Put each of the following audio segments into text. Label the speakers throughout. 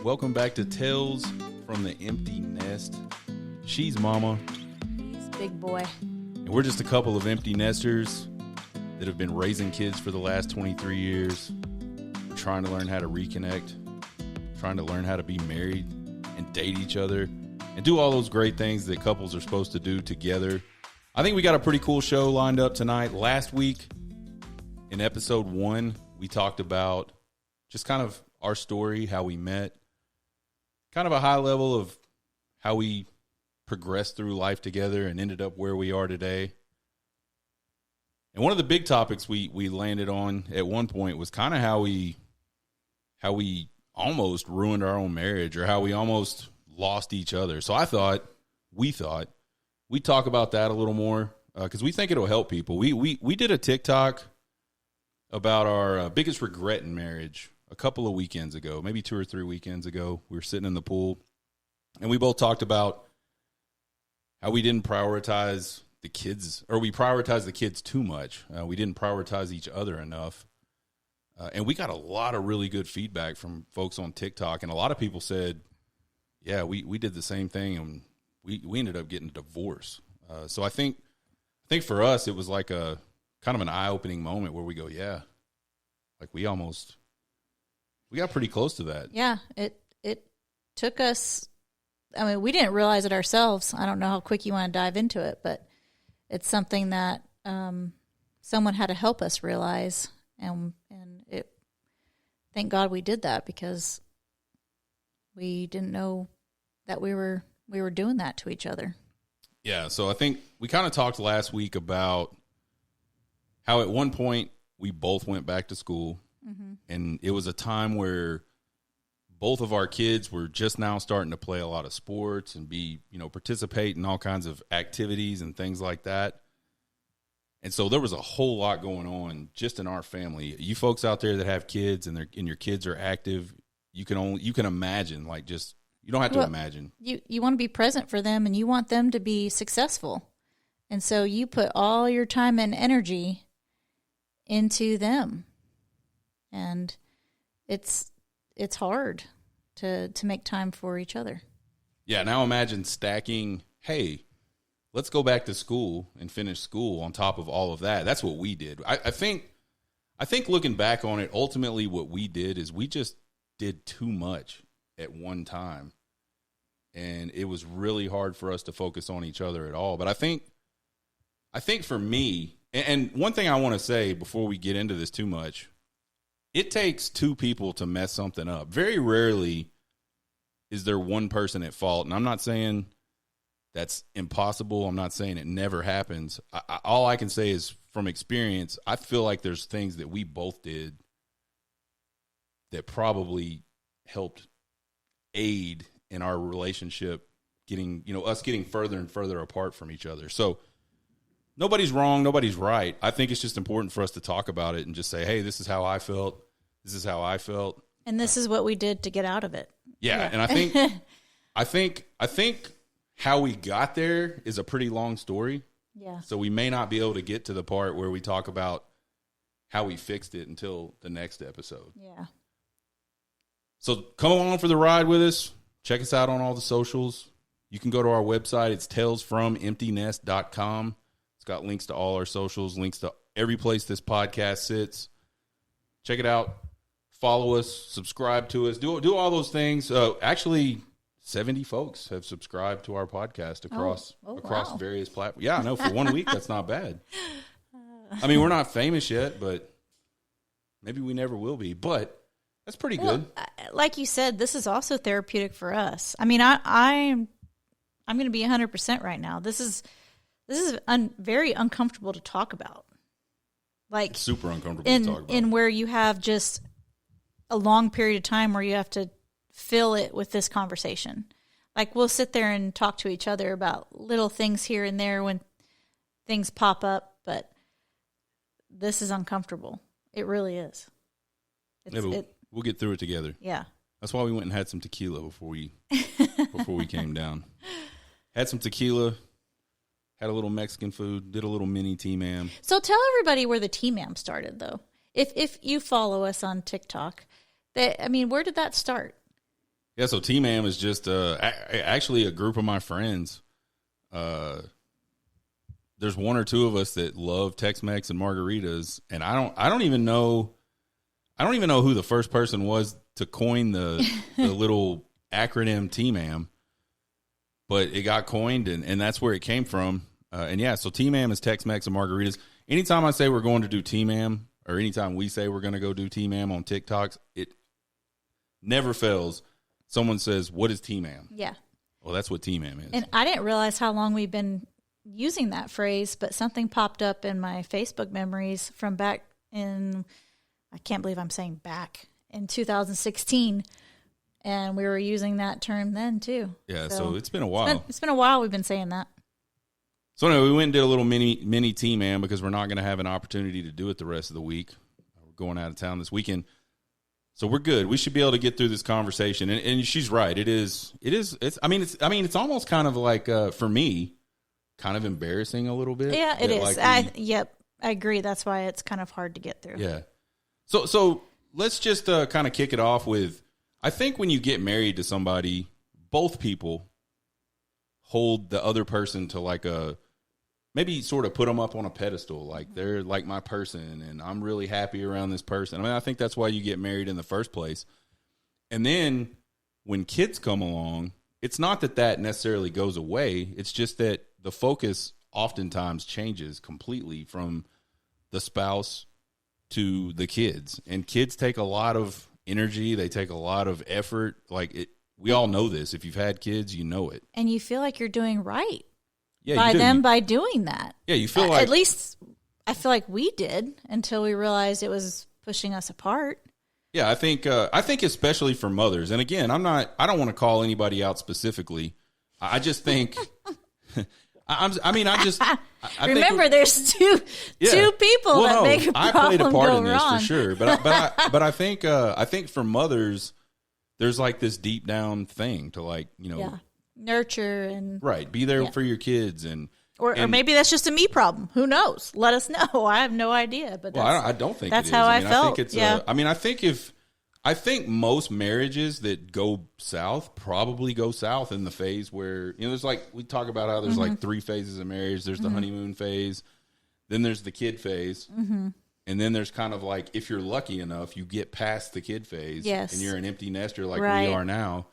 Speaker 1: Welcome back to Tales from the Empty Nest. She's Mama.
Speaker 2: He's big boy.
Speaker 1: And we're just a couple of empty nesters that have been raising kids for the last 23 years. We're trying to learn how to reconnect, trying to learn how to be married and date each other and do all those great things that couples are supposed to do together. I think we got a pretty cool show lined up tonight. Last week in episode 1, we talked about just kind of our story, how we met, kind of a high level of how we progressed through life together and ended up where we are today. And one of the big topics we landed on at one point was kind of how we almost ruined our own marriage, or how we almost lost each other. So we thought we'd talk about that a little more because we think it'll help people. We did a TikTok about our biggest regret in marriage a couple of weekends ago, maybe 2 or 3 weekends ago. We were sitting in the pool, and we both talked about how we didn't prioritize the kids, or we prioritized the kids too much. We didn't prioritize each other enough. And we got a lot of really good feedback from folks on TikTok, and a lot of people said, yeah, we did the same thing, and we ended up getting a divorce. So I think for us, it was like a kind of an eye-opening moment where we go, yeah, like we got pretty close to that.
Speaker 2: Yeah, it took us, I mean, we didn't realize it ourselves. I don't know how quick you want to dive into it, but it's something that someone had to help us realize, and thank God we did that, because we didn't know that we were doing that to each other.
Speaker 1: Yeah, so I think we kind of talked last week about how at one point we both went back to school, and it was a time where both of our kids were just now starting to play a lot of sports and participate in all kinds of activities and things like that. And so there was a whole lot going on just in our family. You folks out there that have kids and your kids are active, you can imagine, like, just, you don't have to imagine.
Speaker 2: You want to be present for them, and you want them to be successful. And so you put all your time and energy into them. And it's hard to make time for each other.
Speaker 1: Yeah, now imagine stacking, hey, let's go back to school and finish school on top of all of that. That's what we did. I think looking back on it, ultimately what we did is we just did too much at one time. And it was really hard for us to focus on each other at all. But I think for me, and one thing I want to say before we get into this too much, it takes 2 people to mess something up. Very rarely is there one person at fault. And I'm not saying that's impossible. I'm not saying it never happens. All I can say is, from experience, I feel like there's things that we both did that probably helped aid in our relationship getting further and further apart from each other. So nobody's wrong, nobody's right. I think it's just important for us to talk about it and just say, hey, this is how I felt. This is how I felt.
Speaker 2: And this is what we did to get out of it.
Speaker 1: Yeah. And I think how we got there is a pretty long story.
Speaker 2: Yeah.
Speaker 1: So we may not be able to get to the part where we talk about how we fixed it until the next episode.
Speaker 2: Yeah.
Speaker 1: So come along for the ride with us. Check us out on all the socials. You can go to our website. It's talesfromemptynest.com. It's got links to all our socials, links to every place this podcast sits. Check it out. Follow us, subscribe to us, do all those things. Actually, 70 folks have subscribed to our podcast across
Speaker 2: wow.
Speaker 1: various platforms. Yeah, I know, for 1 week, that's not bad. I mean, we're not famous yet, but maybe we never will be. But that's pretty good.
Speaker 2: Like you said, this is also therapeutic for us. I mean, I'm going to be 100% right now. This is very uncomfortable to talk about. Like,
Speaker 1: it's super uncomfortable to talk about.
Speaker 2: In where you have just a long period of time where you have to fill it with this conversation. Like, we'll sit there and talk to each other about little things here and there when things pop up, but this is uncomfortable. It really is.
Speaker 1: We'll get through it together.
Speaker 2: Yeah.
Speaker 1: That's why we went and had some tequila before we came down. Had some tequila, had a little Mexican food, did a little mini T-Mam.
Speaker 2: So tell everybody where the T-Mam started, though. If you follow us on TikTok, where did that start?
Speaker 1: Yeah, so T-Mam is just actually a group of my friends. There's one or two of us that love Tex-Mex and margaritas, and I don't even know who the first person was to coin the little acronym T-Mam, but it got coined, and that's where it came from. And yeah, so T-Mam is Tex-Mex and margaritas. Anytime I say we're going to do T-Mam, or anytime we say we're going to go do T-Mam on TikToks, it never fails. Someone says, "What is T-Mam?"
Speaker 2: Yeah.
Speaker 1: Well, that's what T-Mam is.
Speaker 2: And I didn't realize how long we've been using that phrase, but something popped up in my Facebook memories from back in, I can't believe I'm saying back, in 2016. And we were using that term then too.
Speaker 1: Yeah, so it's been a while.
Speaker 2: It's been a while we've been saying that.
Speaker 1: So anyway, we went and did a little mini T-Man because we're not going to have an opportunity to do it the rest of the week. We're going out of town this weekend. So we're good. We should be able to get through this conversation. And she's right. It's almost kind of like, for me, kind of embarrassing a little bit.
Speaker 2: Yeah, it is. I agree. That's why it's kind of hard to get through.
Speaker 1: Yeah. So let's just kind of kick it off with, I think when you get married to somebody, both people hold the other person to like maybe sort of put them up on a pedestal, like they're like my person and I'm really happy around this person. I mean, I think that's why you get married in the first place. And then when kids come along, it's not that necessarily goes away. It's just that the focus oftentimes changes completely from the spouse to the kids. And kids take a lot of energy. They take a lot of effort. We all know this. If you've had kids, you know it.
Speaker 2: And you feel like you're doing right.
Speaker 1: Yeah,
Speaker 2: by them by doing that.
Speaker 1: Yeah, you feel like...
Speaker 2: At least I feel like we did until we realized it was pushing us apart.
Speaker 1: Yeah, I think especially for mothers. And again, I don't want to call anybody out specifically. I just think...
Speaker 2: Remember, there's two people that make a problem
Speaker 1: I played a part
Speaker 2: go
Speaker 1: in this
Speaker 2: wrong.
Speaker 1: for sure. But I think for mothers, there's like this deep down thing to
Speaker 2: nurture and
Speaker 1: be there for your kids
Speaker 2: or maybe that's just a me problem. Who knows? Let us know. I have no idea. But
Speaker 1: I don't think
Speaker 2: that's
Speaker 1: it is.
Speaker 2: how I felt.
Speaker 1: I think most marriages that go south probably go south in the phase where there's we talk about how there's like 3 phases of marriage. There's the honeymoon phase, then there's the kid phase, and then there's kind of like if you're lucky enough, you get past the kid phase, and you're an empty nester like we are now.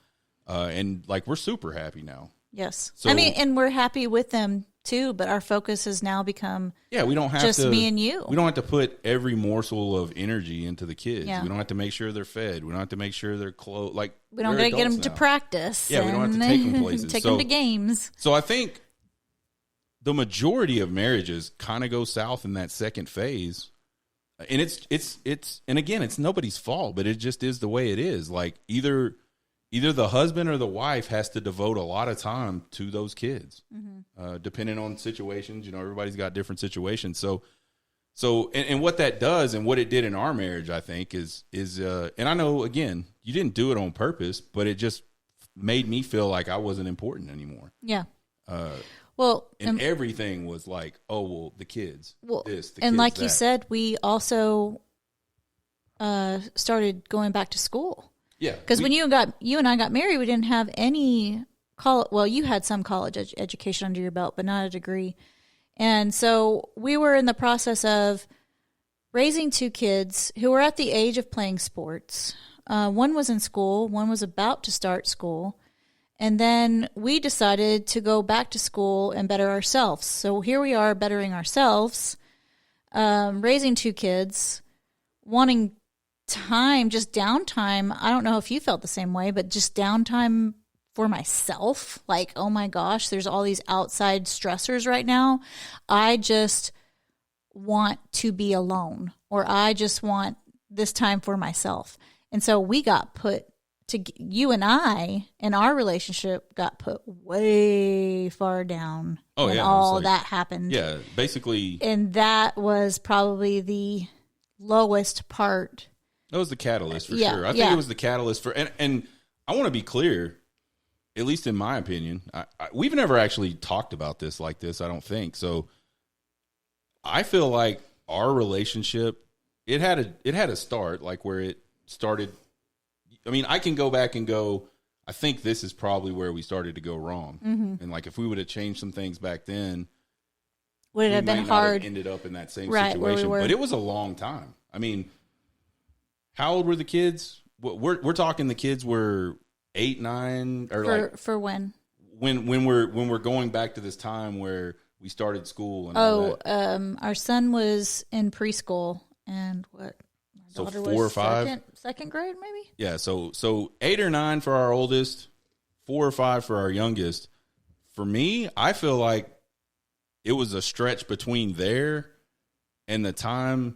Speaker 1: And we're super happy now.
Speaker 2: Yes. So, and we're happy with them too, but our focus has now become
Speaker 1: we don't have
Speaker 2: just me and you.
Speaker 1: We don't have to put every morsel of energy into the kids.
Speaker 2: Yeah.
Speaker 1: We don't have to make sure they're fed. We don't have to make sure they're clothed.
Speaker 2: We don't got to get them to practice.
Speaker 1: Yeah, we don't have to take them places.
Speaker 2: Take them to games.
Speaker 1: So I think the majority of marriages kind of go south in that second phase. And it's and again, it's nobody's fault, but it just is the way it is. Either the husband or the wife has to devote a lot of time to those kids, depending on situations. Everybody's got different situations. So and what that does and what it did in our marriage, I think, is and I know, again, you didn't do it on purpose, but it just made me feel like I wasn't important anymore.
Speaker 2: Yeah.
Speaker 1: And everything was like, oh, well, the kids, this, the
Speaker 2: and
Speaker 1: kids,
Speaker 2: like
Speaker 1: that.
Speaker 2: You said, we also started going back to school.
Speaker 1: Yeah,
Speaker 2: because when you and I got married, we didn't have any college. Well, you had some college education under your belt, but not a degree. And so we were in the process of raising 2 kids who were at the age of playing sports. One was in school, one was about to start school, and then we decided to go back to school and better ourselves. So here we are, bettering ourselves, raising 2 kids, wanting time, just downtime. I don't know if you felt the same way, but just downtime for myself. Like, oh my gosh, there's all these outside stressors right now. I just want to be alone, or I just want this time for myself. And so we got put to, you and I, and our relationship got put way far down when all that happened.
Speaker 1: Yeah, basically.
Speaker 2: And that was probably the lowest part.
Speaker 1: That was the catalyst for sure. I think it was the catalyst for, and I want to be clear, at least in my opinion, we've never actually talked about this like this, I don't think. So I feel like our relationship, it had a start, like where it started. I mean, I can go back and go, I think this is probably where we started to go wrong. And like, if we would have changed some things back then,
Speaker 2: would it have been hard?
Speaker 1: Ended up in that same
Speaker 2: Right,
Speaker 1: situation, but it was a long time. I mean, how old were the kids? We're talking the kids were 8, 9, or
Speaker 2: for when
Speaker 1: we're going back to this time where we started school. And all that.
Speaker 2: Our son was in preschool, and what?
Speaker 1: So 4 or 5,
Speaker 2: second grade, maybe.
Speaker 1: Yeah, so 8 or 9 for our oldest, 4 or 5 for our youngest. For me, I feel like it was a stretch between there and the time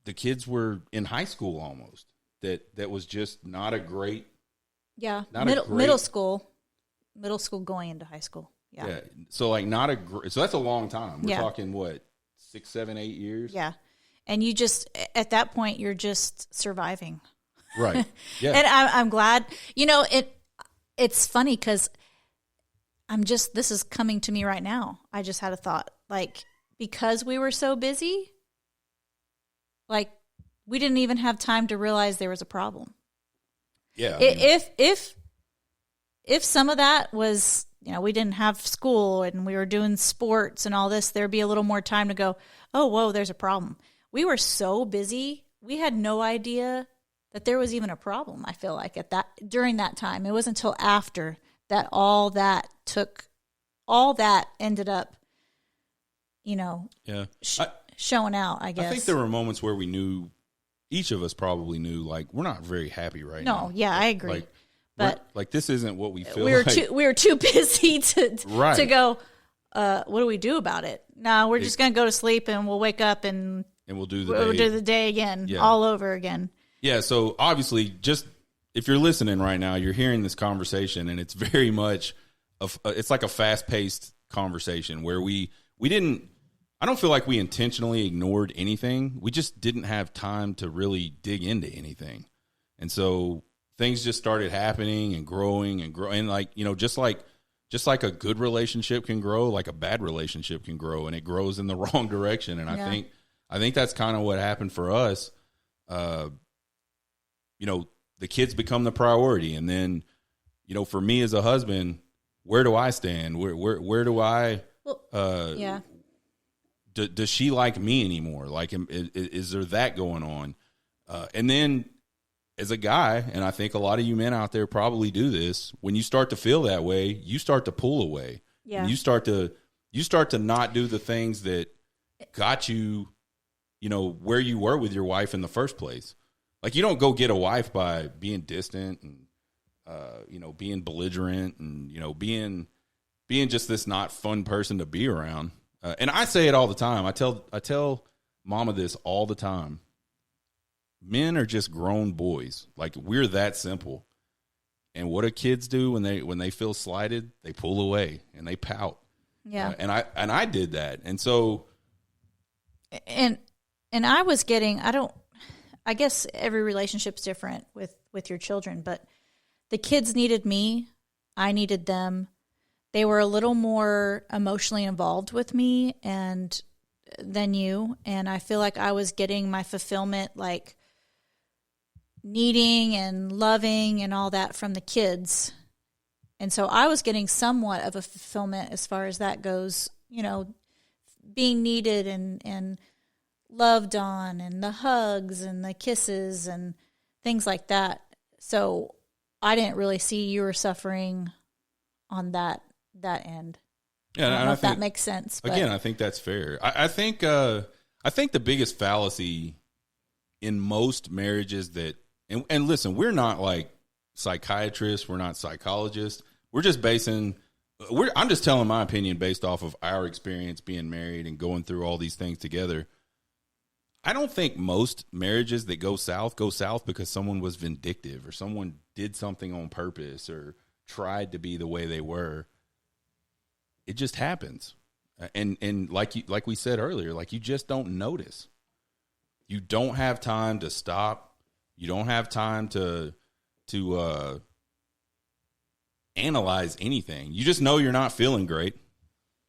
Speaker 1: the kids were in high school almost. That was just not a great.
Speaker 2: Yeah, middle school going into high school. Yeah.
Speaker 1: So like not a great. So that's a long time. We're talking what, 6, 7, 8 years.
Speaker 2: Yeah. And you just, at that point, you're just surviving.
Speaker 1: Right. Yeah.
Speaker 2: And I'm glad, it's funny because this is coming to me right now. I just had a thought, like, because we were so busy, like, we didn't even have time to realize there was a problem.
Speaker 1: Yeah.
Speaker 2: If some of that was, we didn't have school and we were doing sports and all this, there'd be a little more time to go, oh, whoa, there's a problem. We were so busy, we had no idea that there was even a problem, I feel like, during that time. It wasn't until after that all that ended up, showing out, I guess.
Speaker 1: I think there were moments where we knew, each of us probably knew, like, we're not very happy right now.
Speaker 2: No, yeah, I agree.
Speaker 1: But like, this isn't what we feel
Speaker 2: we were
Speaker 1: like.
Speaker 2: We were too busy to go, what do we do about it? No, we're just going to go to sleep and we'll wake up and
Speaker 1: we'll do the
Speaker 2: day again, all over again.
Speaker 1: Yeah, so obviously, just if you're listening right now, you're hearing this conversation, and it's very much it's like a fast-paced conversation where we didn't. I don't feel like we intentionally ignored anything. We just didn't have time to really dig into anything, and so things just started happening and growing and growing. Like, just like a good relationship can grow, like a bad relationship can grow, and it grows in the wrong direction. And I think that's kind of what happened for us. The kids become the priority. And then, for me as a husband, where do I stand? Where do I, does she like me anymore? Like, is there that going on? And then as a guy, and I think a lot of you men out there probably do this, when you start to feel that way, you start to pull away.
Speaker 2: Yeah.
Speaker 1: And you start to not do the things that got you, where you were with your wife in the first place. Like, you don't go get a wife by being distant and, being belligerent and, being just this not fun person to be around. And I say it all the time. I tell Mama this all the time. Men are just grown boys. Like, we're that simple. And what do kids do when they feel slighted? They pull away and they pout.
Speaker 2: Yeah.
Speaker 1: And I did that. And so,
Speaker 2: and I was getting, I guess every relationship's different with your children, but the kids needed me. I needed them. They were a little more emotionally involved with me than you. And I feel like I was getting my fulfillment, like needing and loving and all that from the kids. And so I was getting somewhat of a fulfillment as far as that goes, being needed and loved on, and the hugs and the kisses and things like that. So I didn't really see you were suffering on that end.
Speaker 1: Yeah,
Speaker 2: I don't know if that makes sense. But.
Speaker 1: Again, I think that's fair. I think the biggest fallacy in most marriages and listen, we're not like psychiatrists, we're not psychologists. We're just I'm just telling my opinion based off of our experience being married and going through all these things together. I don't think most marriages that go south because someone was vindictive or someone did something on purpose or tried to be the way they were. It just happens. And like we said earlier, like, you just don't notice. You don't have time to stop. You don't have time to analyze anything. You just know you're not feeling great.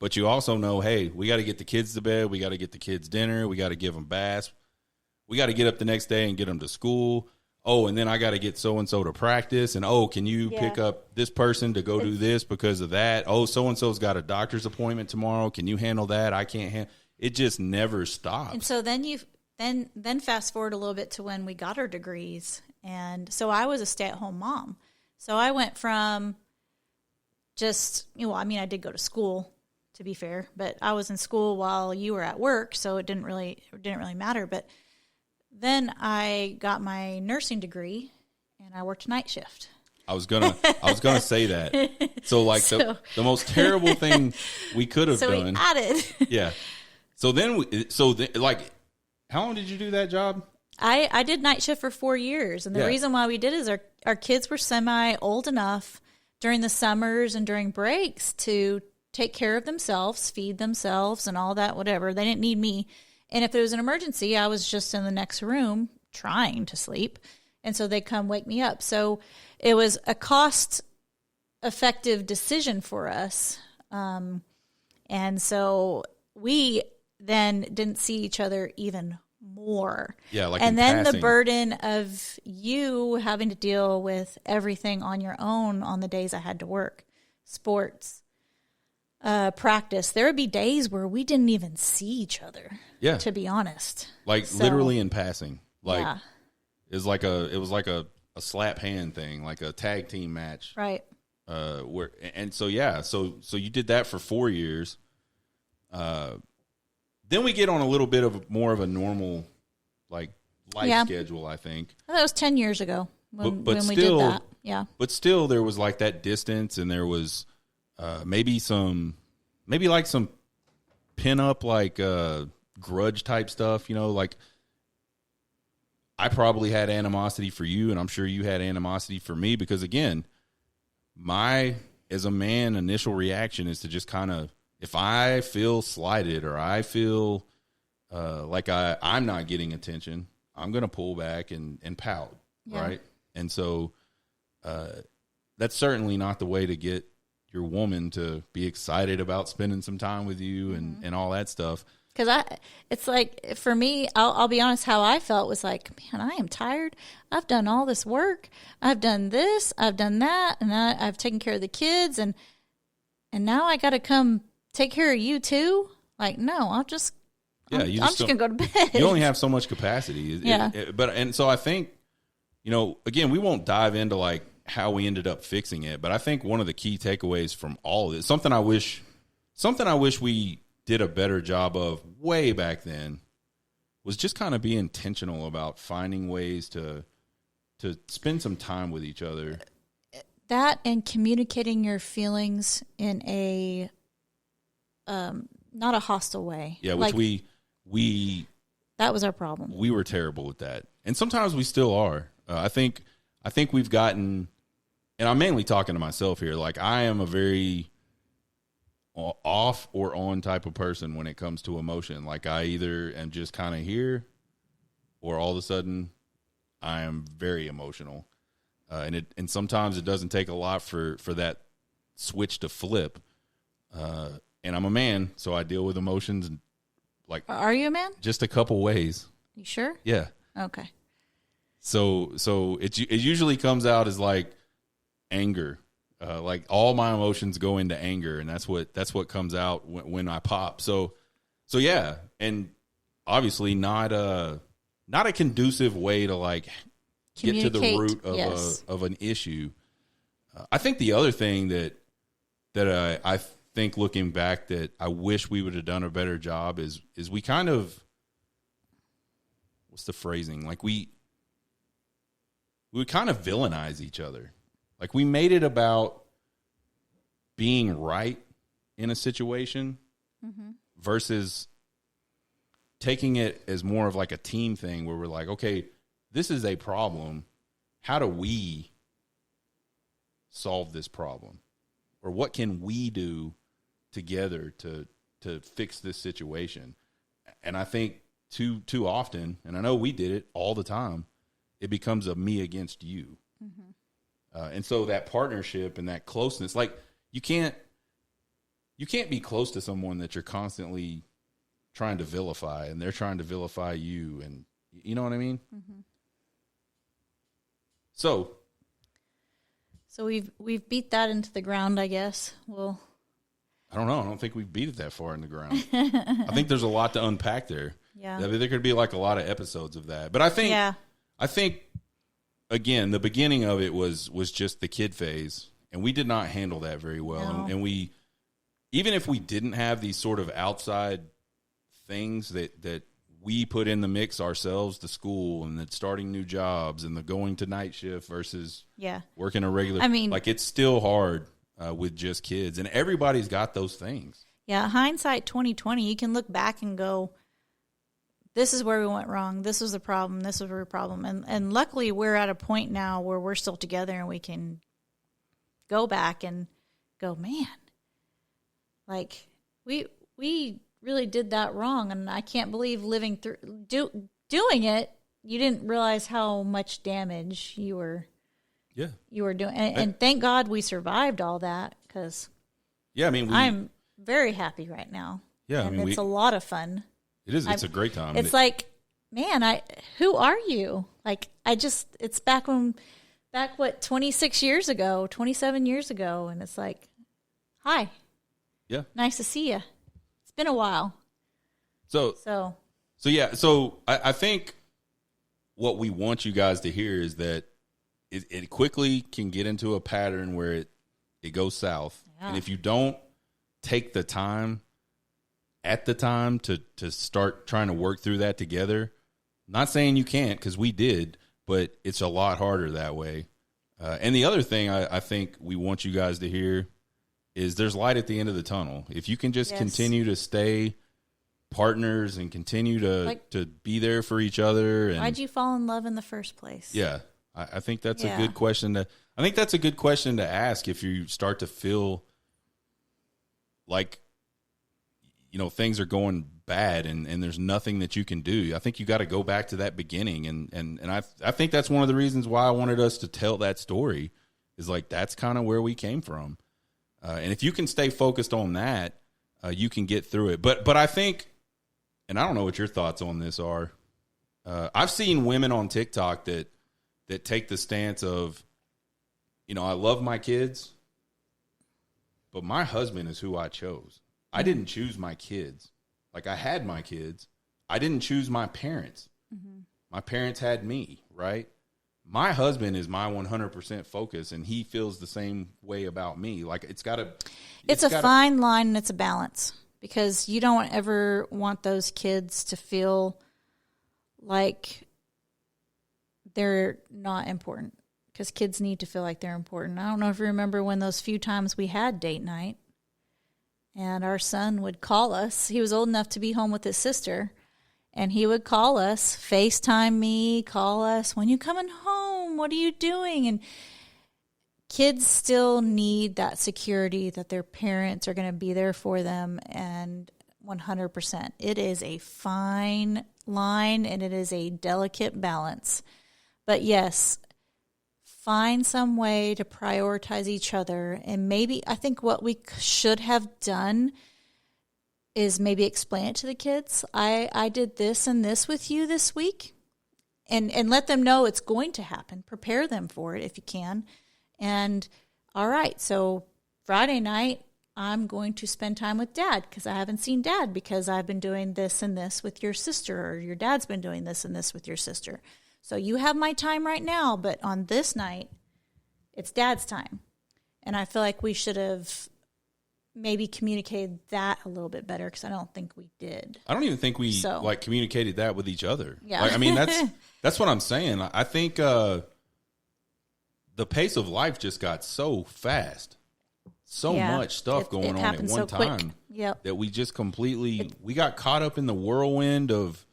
Speaker 1: But you also know, hey, we got to get the kids to bed. We got to get the kids dinner. We got to give them baths. We got to get up the next day and get them to school. oh, and then I got to get so-and-so to practice, and, oh, can you pick up this person to go do this because of that? Oh, so-and-so's got a doctor's appointment tomorrow. Can you handle that? I can't handle. It just never stops.
Speaker 2: And so then then fast forward a little bit to when we got our degrees. And so I was a stay-at-home mom. So I went from just, I did go to school, to be fair, but I was in school while you were at work, so it didn't really matter. But then I got my nursing degree, and I worked night shift.
Speaker 1: I was gonna say that. So the most terrible thing we could have done.
Speaker 2: So we added.
Speaker 1: Yeah. So then how long did you do that job?
Speaker 2: I did night shift for 4 years, and the reason why we did is our kids were semi-old enough during the summers and during breaks to take care of themselves, feed themselves, and all that, whatever. They didn't need me. And if there was an emergency, I was just in the next room trying to sleep, and so they'd come wake me up. So it was a cost-effective decision for us, and so we then didn't see each other even more.
Speaker 1: Yeah,
Speaker 2: and then the burden of you having to deal with everything on your own on the days I had to work, sports, practice. There would be days where we didn't even see each other. Yeah, to be honest,
Speaker 1: literally in passing. It was like a slap hand thing, like a tag team match,
Speaker 2: right?
Speaker 1: So you did that for 4 years. Then we get on a little bit of more of a normal, life schedule, I think.
Speaker 2: That was 10 years ago when we did that. Yeah.
Speaker 1: But still, there was that distance, and there was maybe some pin-up, grudge type stuff, I probably had animosity for you, and I'm sure you had animosity for me because, again, as a man, initial reaction is to just kind of, if I feel slighted or I feel like I'm not getting attention, I'm going to pull back and pout, right? And so that's certainly not the way to get your woman to be excited about spending some time with you and all that stuff.
Speaker 2: Because it's like, for me, I'll be honest, how I felt was like, man, I am tired. I've done all this work. I've done this. I've done that. And I've taken care of the kids. And now I got to come take care of you too? Like, no, I'm just going to go to bed.
Speaker 1: You only have so much capacity. And so I think, again, we won't dive into how we ended up fixing it, but I think one of the key takeaways from all of this, something I wish we did a better job of way back then, was just kind of be intentional about finding ways to spend some time with each other.
Speaker 2: That and communicating your feelings in a not a hostile way.
Speaker 1: Yeah, which we
Speaker 2: that was our problem.
Speaker 1: We were terrible with that, and sometimes we still are. I think we've gotten, and I'm mainly talking to myself here. I am a very off or on type of person when it comes to emotion. I either am just kind of here, or all of a sudden I am very emotional, and sometimes it doesn't take a lot for that switch to flip. And I'm a man, so I deal with emotions
Speaker 2: Are you a man?
Speaker 1: Just a couple ways.
Speaker 2: You sure?
Speaker 1: Yeah.
Speaker 2: Okay.
Speaker 1: So it usually comes out as anger. All my emotions go into anger, and that's what comes out when I pop. So yeah, and obviously not a conducive way to get to the root of an issue. I think the other thing that I think, looking back, that I wish we would have done a better job is we kind of, what's the phrasing? We would kind of villainize each other. We made it about being right in a situation versus taking it as more of a team thing where we're okay, this is a problem. How do we solve this problem? Or what can we do together to fix this situation? And I think too often, and I know we did it all the time, it becomes a me against you. And so that partnership and that closeness, you can't be close to someone that you're constantly trying to vilify, and they're trying to vilify you, and you know what I mean? So
Speaker 2: we've beat that into the ground, I guess. Well,
Speaker 1: I don't know. I don't think we beat it that far in the ground. I think there's a lot to unpack there.
Speaker 2: Yeah.
Speaker 1: There could be like a lot of episodes of that. But I think again, the beginning of it was just the kid phase, and we did not handle that very well.
Speaker 2: No.
Speaker 1: And we, even if we didn't have these sort of outside things that we put in the mix ourselves, the school and the starting new jobs and the going to night shift versus working a regular.
Speaker 2: I mean,
Speaker 1: like, it's still hard with just kids, and everybody's got those things.
Speaker 2: Yeah, hindsight 2020, you can look back and go, this is where we went wrong. This was the problem. This was the problem. And luckily, we're at a point now where we're still together and we can go back and go, man, like, we really did that wrong. And I can't believe living through doing it, you didn't realize how much damage you were doing. And thank God we survived all that, because I'm very happy right now.
Speaker 1: Yeah,
Speaker 2: and it's a lot of fun.
Speaker 1: It is. It's a great time.
Speaker 2: It's like, man, who are you? Like, it's back 26 years ago, 27 years ago. And it's like, hi.
Speaker 1: Yeah.
Speaker 2: Nice to see you. It's been a while. So
Speaker 1: I think what we want you guys to hear is that it quickly can get into a pattern where it goes south. Yeah. And if you don't take the time at the time to start trying to work through that together, not saying you can't, because we did, but it's a lot harder that way. And the other thing I think we want you guys to hear is there's light at the end of the tunnel. If you can just continue to stay partners and continue to be there for each other. And
Speaker 2: why'd you fall in love in the first place?
Speaker 1: Yeah. I think that's a good question to ask if you start to feel like, things are going bad and there's nothing that you can do. I think you got to go back to that beginning. And I think that's one of the reasons why I wanted us to tell that story, is like, that's kind of where we came from. And if you can stay focused on that, you can get through it. But I think, and I don't know what your thoughts on this are. I've seen women on TikTok that take the stance of, I love my kids, but my husband is who I chose. I didn't choose my kids. Like, I had my kids. I didn't choose my parents. Mm-hmm. My parents had me, right? My husband is my 100% focus, and he feels the same way about me. Like, it's a
Speaker 2: fine line, and it's a balance, because you don't ever want those kids to feel like they're not important, because kids need to feel like they're important. I don't know if you remember when those few times we had date night, and our son would call us. He was old enough to be home with his sister, and he would call us, FaceTime me, call us, when you coming home? What are you doing? And kids still need that security that their parents are going to be there for them, and 100%. It is a fine line, and it is a delicate balance. But yes, find some way to prioritize each other. And maybe, I think what we should have done is maybe explain it to the kids. I did this and this with you this week, and let them know it's going to happen. Prepare them for it if you can. And all right, so Friday night, I'm going to spend time with Dad, because I haven't seen Dad, because I've been doing this and this with your sister, or your dad's been doing this and this with your sister. So you have my time right now, but on this night, it's Dad's time. And I feel like we should have maybe communicated that a little bit better, because I don't think we did.
Speaker 1: I don't even think we communicated that with each other.
Speaker 2: Yeah.
Speaker 1: Like, I mean, that's what I'm saying. I think the pace of life just got so fast. Much stuff going on at one time.
Speaker 2: Yep.
Speaker 1: That we just we got caught up in the whirlwind of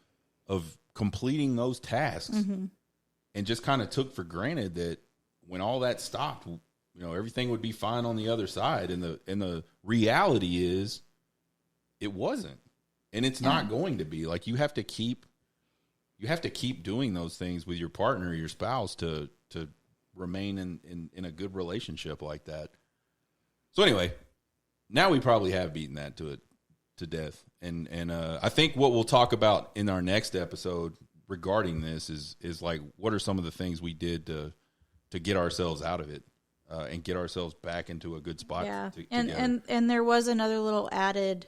Speaker 1: completing those tasks, mm-hmm. and just kind of took for granted that when all that stopped, everything would be fine on the other side. And the reality is, it wasn't, and it's not going to be. Like, you have to keep doing those things with your partner or your spouse to remain in a good relationship like that. So anyway, now we probably have beaten that to death. And I think what we'll talk about in our next episode regarding this is like, what are some of the things we did to to get ourselves out of it and get ourselves back into a good spot.
Speaker 2: Yeah,
Speaker 1: together.
Speaker 2: and there was another little added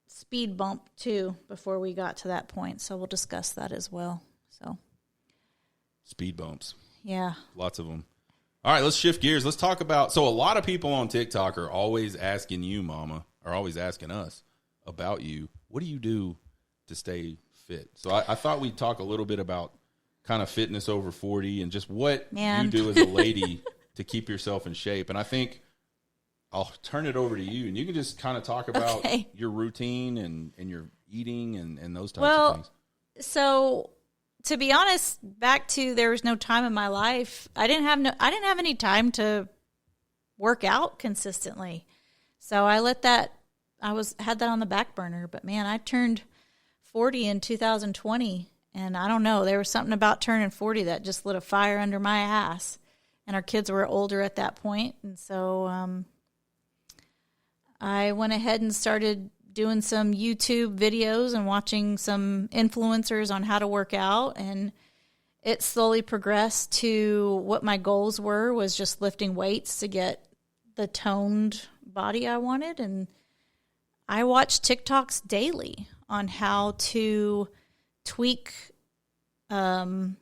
Speaker 2: speed bump too before we got to that point, so we'll discuss that as well. So
Speaker 1: speed bumps,
Speaker 2: yeah,
Speaker 1: lots of them. All right, let's shift gears. Let's talk about. So a lot of people on TikTok are always asking you, Mama, are always asking us about you. What do you do to stay fit? So I thought we'd talk a little bit about kind of fitness over 40 and just what you do as a lady to keep yourself in shape. And I think I'll turn it over to you, and you can just kind of talk about your routine and your eating and those types of things.
Speaker 2: So to be honest, back to there was no time in my life. I didn't have any time to work out consistently. So I had that on the back burner. But man, I turned 40 in 2020, and I don't know, there was something about turning 40 that just lit a fire under my ass. And our kids were older at that point, and so I went ahead and started doing some YouTube videos and watching some influencers on how to work out, and it slowly progressed to what my goals were, was just lifting weights to get the toned body I wanted. And I watch TikToks daily on how to tweak, my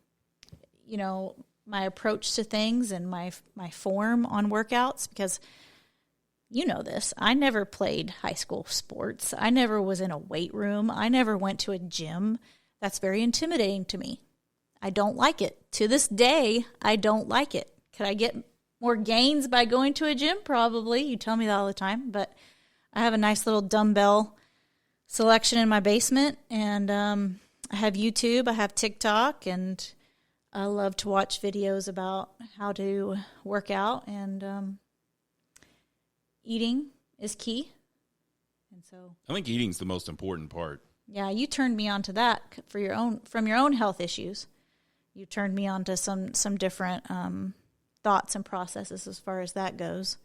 Speaker 2: approach to things and my form on workouts, because you know this. I never played high school sports. I never was in a weight room. I never went to a gym. That's very intimidating to me. I don't like it. To this day, I don't like it. Could I get more gains by going to a gym? Probably. You tell me that all the time. But I have a nice little dumbbell selection in my basement. And I have YouTube. I have TikTok. And I love to watch videos about how to work out. And eating is key. And so
Speaker 1: I think eating's the most important part.
Speaker 2: Yeah, you turned me on to that from your own health issues. You turned me on to some different thoughts and processes as far as that goes.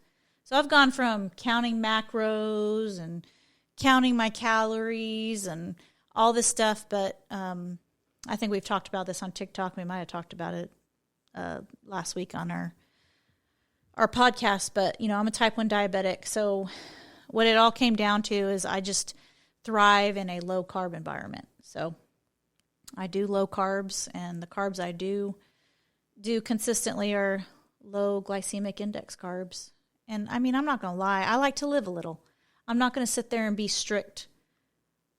Speaker 2: So I've gone from counting macros and counting my calories and all this stuff, but I think we've talked about this on TikTok. We might have talked about it last week on our podcast, but I'm a type 1 diabetic. So what it all came down to is I just thrive in a low carb environment. So I do low carbs, and the carbs I do consistently are low glycemic index carbs. And I mean, I'm not going to lie. I like to live a little. I'm not going to sit there and be strict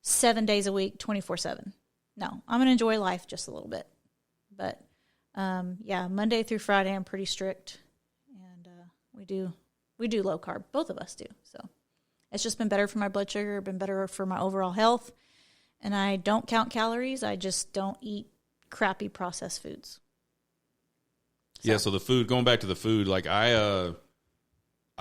Speaker 2: 7 days a week, 24/7. No, I'm going to enjoy life just a little bit. But Monday through Friday, I'm pretty strict. We do low carb. Both of us do. So it's just been better for my blood sugar, been better for my overall health. And I don't count calories. I just don't eat crappy processed foods.
Speaker 1: So the food, going back to the food, like I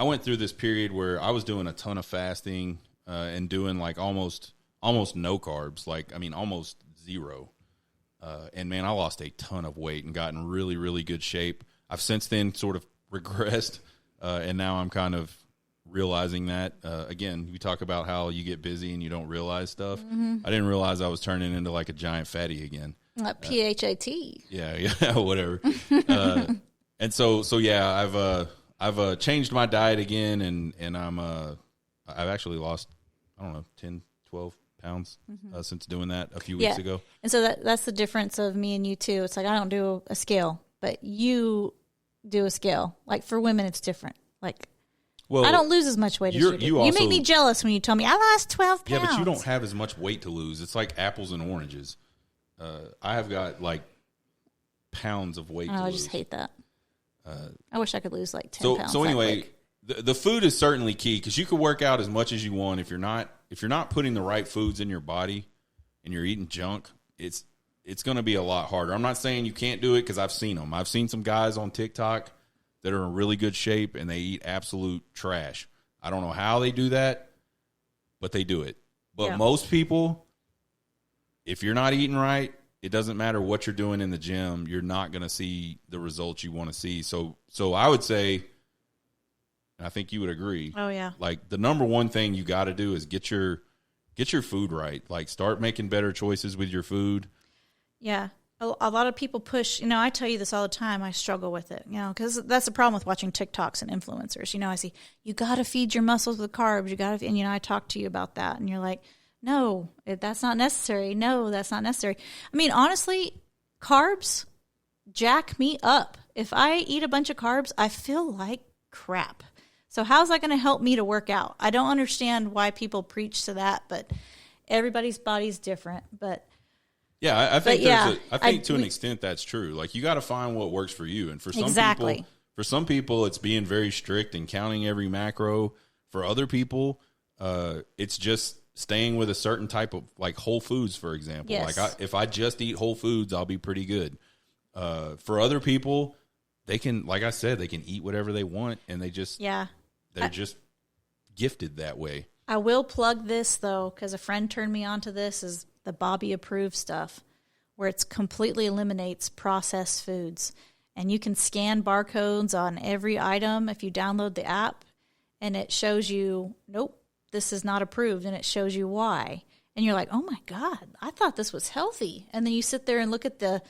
Speaker 1: went through this period where I was doing a ton of fasting and doing like almost no carbs, almost zero. And man, I lost a ton of weight and got in really, really good shape. I've since then sort of regressed. And now I'm kind of realizing that. Again, you talk about how you get busy and you don't realize stuff. Mm-hmm. I didn't realize I was turning into like a giant fatty again.
Speaker 2: Like PHAT.
Speaker 1: Yeah, whatever. And so I've changed my diet again, and I've actually lost, 10, 12 pounds since doing that a few weeks ago.
Speaker 2: And so that's the difference of me and you too. It's like I don't do a scale, but you do a scale. Like for women, it's different. Like, I don't lose as much weight as you do. You make me jealous when you tell me I lost 12 pounds.
Speaker 1: Yeah, but you don't have as much weight to lose. It's like apples and oranges. I have got like pounds of weight to lose.
Speaker 2: I just hate that. I wish I could lose like 10 pounds.
Speaker 1: So anyway, the food is certainly key, because you can work out as much as you want. If you're not putting the right foods in your body and you're eating junk, it's going to be a lot harder. I'm not saying you can't do it, because I've seen them. I've seen some guys on TikTok that are in really good shape and they eat absolute trash. I don't know how they do that, but they do it. But most people, if you're not eating right, it doesn't matter what you're doing in the gym, you're not going to see the results you want to see. So I would say, and I think you would agree.
Speaker 2: Oh yeah.
Speaker 1: Like the number one thing you got to do is get your food right. Like start making better choices with your food.
Speaker 2: Yeah. a lot of people push, I tell you this all the time. I struggle with it, because that's the problem with watching TikToks and influencers. I see, you got to feed your muscles with carbs. You got to, and I talk to you about that, and you're like, no, that's not necessary. No, that's not necessary. I mean, honestly, carbs jack me up. If I eat a bunch of carbs, I feel like crap. So how's that going to help me to work out? I don't understand why people preach to that, but everybody's body's different. But
Speaker 1: yeah, I think to an extent that's true. Like, you got to find what works for you, and for some people, it's being very strict and counting every macro. For other people, it's just staying with a certain type of, like, whole foods, for example.
Speaker 2: Yes.
Speaker 1: Like, if I just eat whole foods, I'll be pretty good. For other people, they can, like I said, they can eat whatever they want, and they're just gifted that way.
Speaker 2: I will plug this, though, because a friend turned me on to this, is the Bobby approved stuff, where it completely eliminates processed foods. And you can scan barcodes on every item if you download the app, and it shows you, nope, this is not approved, and it shows you why. And you're like, oh my God, I thought this was healthy. And then you sit there and look at the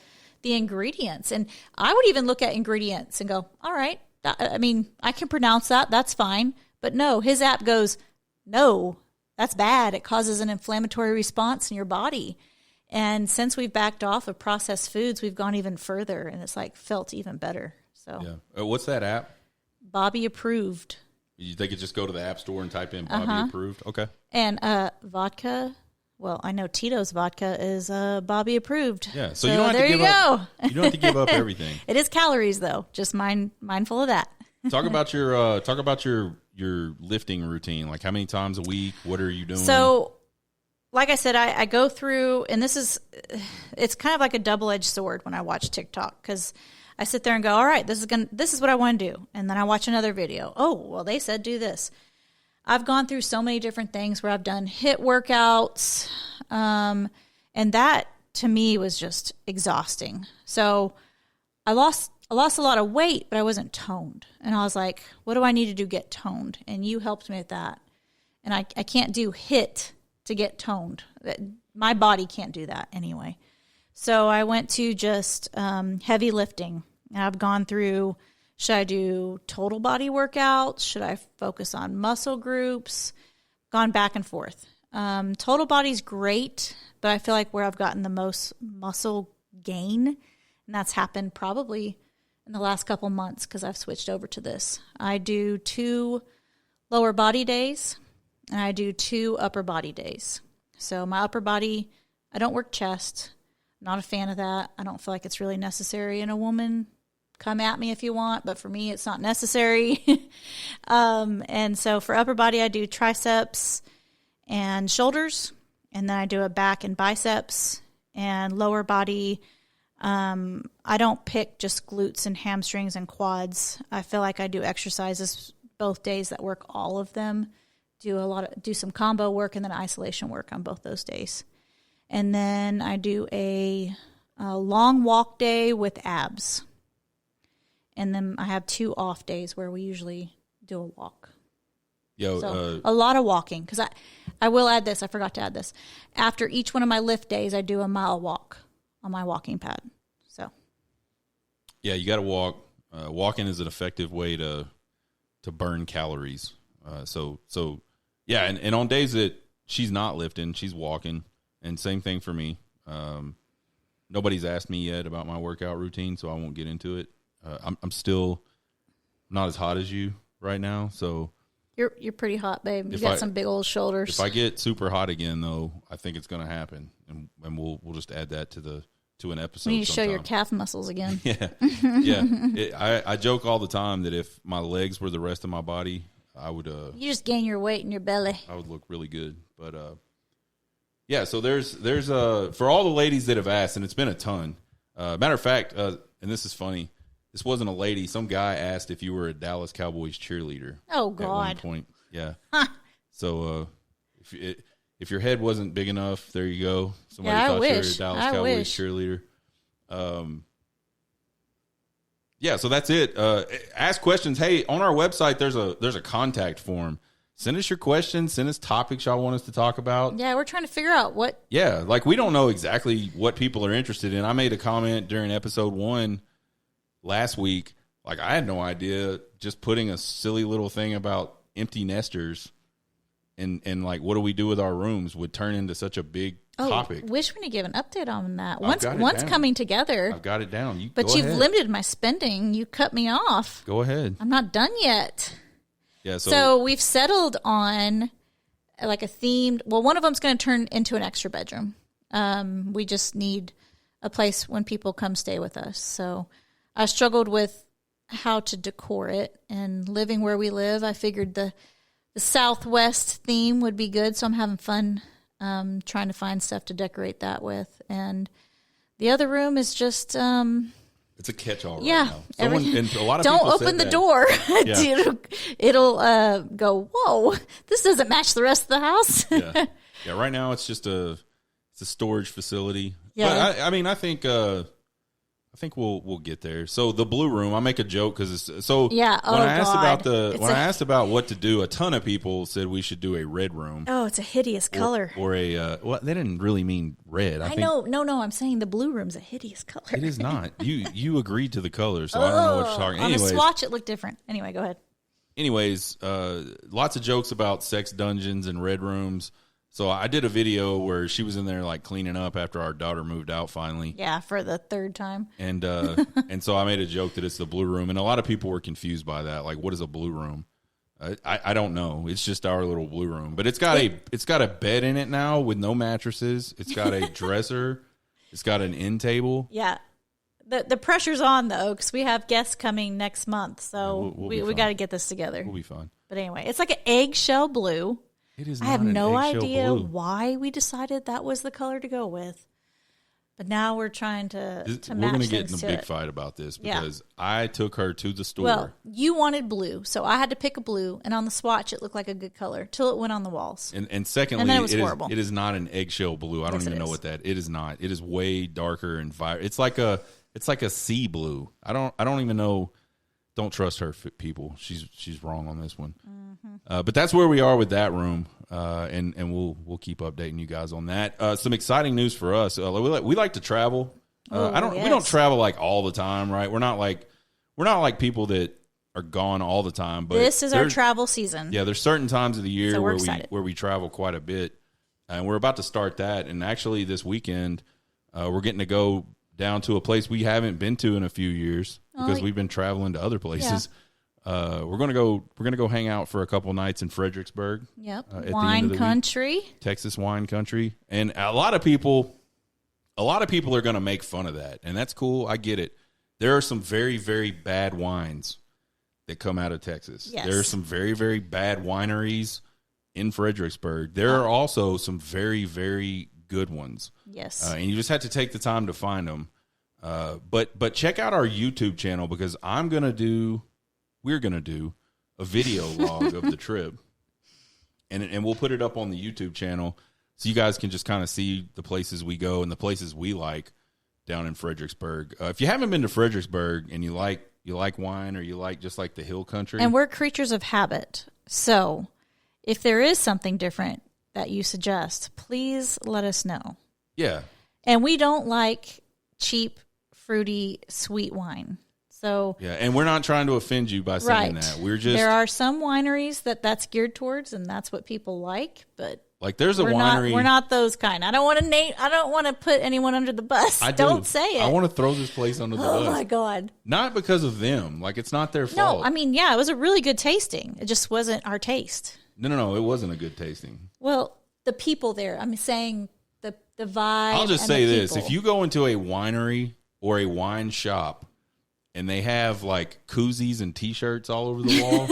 Speaker 2: ingredients. And I would even look at ingredients and go, all right, I can pronounce that. That's fine. But no, his app goes, no, that's bad. It causes an inflammatory response in your body. And since we've backed off of processed foods, we've gone even further, and it's like felt even better. So
Speaker 1: yeah. What's that app?
Speaker 2: Bobby approved.
Speaker 1: They could just go to the app store and type in Bobby approved. Okay.
Speaker 2: And vodka. Well, I know Tito's vodka is Bobby approved.
Speaker 1: Yeah. So you don't have to give up. You don't have to give up everything.
Speaker 2: It is calories, though. Just mindful of that.
Speaker 1: Talk about your lifting routine. Like, how many times a week? What are you doing?
Speaker 2: So, like I said, I go through, and it's kind of like a double-edged sword when I watch TikTok, because I sit there and go, all right, this is what I want to do. And then I watch another video. Oh, well, they said do this. I've gone through so many different things where I've done HIIT workouts, and that to me was just exhausting. So I lost a lot of weight, but I wasn't toned. And I was like, what do I need to do to get toned? And you helped me with that. And I can't do HIIT to get toned. My body can't do that anyway. So I went to just heavy lifting. And I've gone through, should I do total body workouts? Should I focus on muscle groups? Gone back and forth. Total body's great, but I feel like where I've gotten the most muscle gain, and that's happened probably in the last couple months because I've switched over to this. I do 2 lower body days, and I do 2 upper body days. So my upper body, I don't work chest. Not a fan of that. I don't feel like it's really necessary in a woman. Come at me if you want, but for me, it's not necessary. And so for upper body, I do triceps and shoulders, and then I do a back and biceps. And lower body, I don't pick just glutes and hamstrings and quads. I feel like I do exercises both days that work all of them. Do some combo work and then isolation work on both those days. And then I do a long walk day with abs. And then I have 2 off days where we usually do a walk. So a lot of walking. Because I will add this. I forgot to add this. After each one of my lift days, I do a mile walk on my walking pad. So,
Speaker 1: yeah, you got to walk. Walking is an effective way to burn calories. So yeah, and on days that she's not lifting, she's walking. And same thing for me. Nobody's asked me yet about my workout routine, so I won't get into it. I'm still not as hot as you right now, so
Speaker 2: you're pretty hot, babe. You got some big old shoulders.
Speaker 1: If I get super hot again, though, I think it's going to happen, and we'll just add that to an episode.
Speaker 2: You need to show your calf muscles again.
Speaker 1: Yeah, yeah. I joke all the time that if my legs were the rest of my body, I would.
Speaker 2: You just gain your weight in your belly.
Speaker 1: I would look really good, but yeah. So there's for all the ladies that have asked, and it's been a ton. Matter of fact, and this is funny. This wasn't a lady. Some guy asked if you were a Dallas Cowboys cheerleader.
Speaker 2: Oh, God.
Speaker 1: At one point. Yeah. So if your head wasn't big enough, there you go. Somebody thought you were a Dallas Cowboys cheerleader. Yeah, so that's it. Ask questions. Hey, on our website, there's a contact form. Send us your questions. Send us topics y'all want us to talk about.
Speaker 2: Yeah, we're trying to figure out what.
Speaker 1: Yeah, like we don't know exactly what people are interested in. I made a comment during episode 1 last week. Like, I had no idea just putting a silly little thing about empty nesters and like, what do we do with our rooms would turn into such a big topic.
Speaker 2: Wish we could give an update on that. Once coming together.
Speaker 1: I've got it down. You've
Speaker 2: limited my spending. You cut me off.
Speaker 1: Go ahead.
Speaker 2: I'm not done yet.
Speaker 1: Yeah.
Speaker 2: So we've settled on like a themed. Well, one of them's going to turn into an extra bedroom. We just need a place when people come stay with us. So I struggled with how to decor it, and living where we live, I figured the Southwest theme would be good. So I'm having fun trying to find stuff to decorate that with. And the other room is just
Speaker 1: it's a catch-all right
Speaker 2: now.
Speaker 1: And a lot of
Speaker 2: don't
Speaker 1: people
Speaker 2: open the
Speaker 1: that.
Speaker 2: door.
Speaker 1: Yeah.
Speaker 2: It'll go, whoa, this doesn't match the rest of the house.
Speaker 1: Yeah. Right now it's just a storage facility.
Speaker 2: Yeah.
Speaker 1: But I think we'll get there. So the blue room, I make a joke because when I asked about what to do, a ton of people said we should do a red room.
Speaker 2: Oh, it's a hideous color.
Speaker 1: Or a well, they didn't really mean red. I think,
Speaker 2: know. No, I'm saying the blue room's a hideous color.
Speaker 1: It is not. You agreed to the color, so I don't know what you're talking.
Speaker 2: On the swatch, it looked different. Anyway, go ahead.
Speaker 1: Anyways, lots of jokes about sex dungeons and red rooms. So I did a video where she was in there like cleaning up after our daughter moved out finally.
Speaker 2: Yeah, for the third time.
Speaker 1: And and so I made a joke that it's the blue room, and a lot of people were confused by that. Like, what is a blue room? I don't know. It's just our little blue room, but it's got a bed in it now with no mattresses. It's got a dresser. It's got an end table.
Speaker 2: Yeah. The pressure's on though, because we have guests coming next month, so we got to get this together.
Speaker 1: We'll be fine.
Speaker 2: But anyway, it's like an eggshell blue.
Speaker 1: It is. Not
Speaker 2: I have no idea
Speaker 1: blue.
Speaker 2: why we decided that was the color to go with, but now we're trying to match.
Speaker 1: We're going to get in a big
Speaker 2: it.
Speaker 1: fight about this because I took her to the store.
Speaker 2: Well, you wanted blue, so I had to pick a blue, and on the swatch it looked like a good color till it went on the walls.
Speaker 1: And secondly,
Speaker 2: and then it was horrible.
Speaker 1: It is not an eggshell blue. I don't even know what that. It is not. It is way darker and It's like a sea blue. I don't even know. Don't trust her, people. She's wrong on this one. Mm-hmm. But that's where we are with that room, and we'll keep updating you guys on that. Some exciting news for us. We like to travel. We don't travel like all the time, right? We're not like people that are gone all the time. But
Speaker 2: this is our travel season.
Speaker 1: Yeah, there's certain times of the year
Speaker 2: where
Speaker 1: we travel quite a bit, and we're about to start that. And actually, this weekend, we're getting to go down to a place we haven't been to in a few years because we've been traveling to other places. Yeah. We're gonna go hang out for a couple nights in Fredericksburg.
Speaker 2: Yep, wine country,
Speaker 1: Texas wine country, and a lot of people are gonna make fun of that, and that's cool. I get it. There are some very, very bad wines that come out of Texas.
Speaker 2: Yes.
Speaker 1: There are some very, very bad wineries in Fredericksburg. There are also some very, very good ones.
Speaker 2: Yes.
Speaker 1: And you just have to take the time to find them. But check out our YouTube channel because we're going to do a video log of the trip. And we'll put it up on the YouTube channel so you guys can just kind of see the places we go and the places we like down in Fredericksburg. If you haven't been to Fredericksburg and you like wine or you like just like the hill country.
Speaker 2: And we're creatures of habit. So if there is something different that you suggest, please let us know.
Speaker 1: Yeah.
Speaker 2: And we don't like cheap, fruity, sweet wine. So
Speaker 1: yeah, and we're not trying to offend you by saying that. We're just
Speaker 2: there are some wineries that's geared towards, and that's what people like. But
Speaker 1: like, there's a winery.
Speaker 2: We're not those kind. I don't want to put anyone under the bus. Don't say it.
Speaker 1: I want to throw this place under the bus.
Speaker 2: Oh my God!
Speaker 1: Not because of them. Like, it's not their fault.
Speaker 2: No, I mean, yeah, it was a really good tasting. It just wasn't our taste.
Speaker 1: No, it wasn't a good tasting.
Speaker 2: Well, the people there. I'm saying the vibe.
Speaker 1: I'll just say this: if you go into a winery or a wine shop and they have like koozies and T-shirts all over the wall,